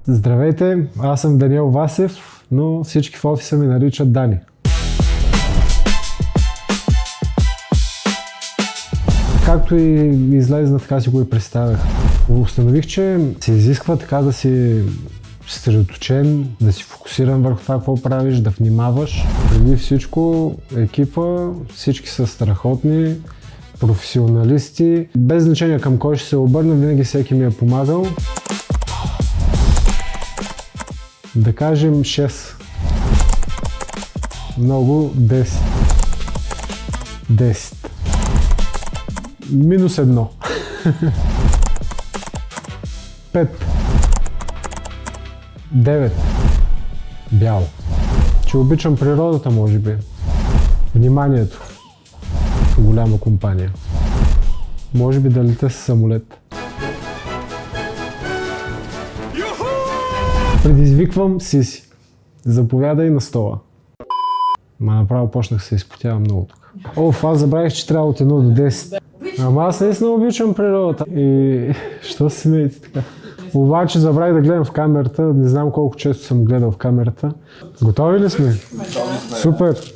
Здравейте, аз съм Даниел Васев, но всички в офиса ме наричат Дани. Както и излезна, така си го и представях. Установих, че се изисква така да си съсредоточен, да си фокусиран върху това, какво правиш, да внимаваш. Преди всичко екипа, всички са страхотни, професионалисти. Без значение към кой ще се обърна, винаги всеки ми е помагал. Да кажем 6. Много 10. 10. Минус 1. 5. 9. Бяло. Че обичам природата, може би. Вниманието. Голяма компания. Може би да летя с самолет. Предизвиквам Сиси. Заповядай на стола. Направо почнах да се изпотявам много тук. Аз забравих, че трябва от 1 до 10. Ама аз наистина обичам природата. И що се смеете така? Обаче забравих да гледам в камерата. Не знам колко често съм гледал в камерата. Готови ли сме? Супер!